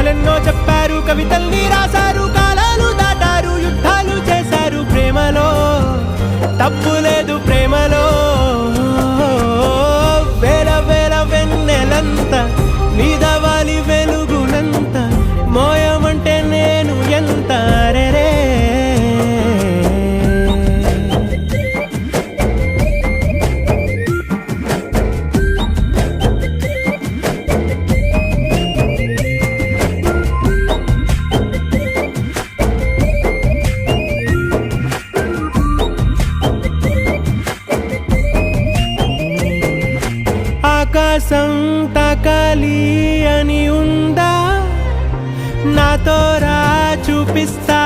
కథలెన్నో చెప్పారు, కవితల్ని రాశారు, కాలాలు దాటారు, యుద్ధాలు చేశారు. ప్రేమలో తప్పు లేదు, ప్రేమలో వేల వేల వెన్నెలంత నీదవాలి వెలుగునంత, మోయమంటే నేను ఎంత రే. ఆకాశం తాకాలి అని ఉందా, నాతో రా చూపిస్తా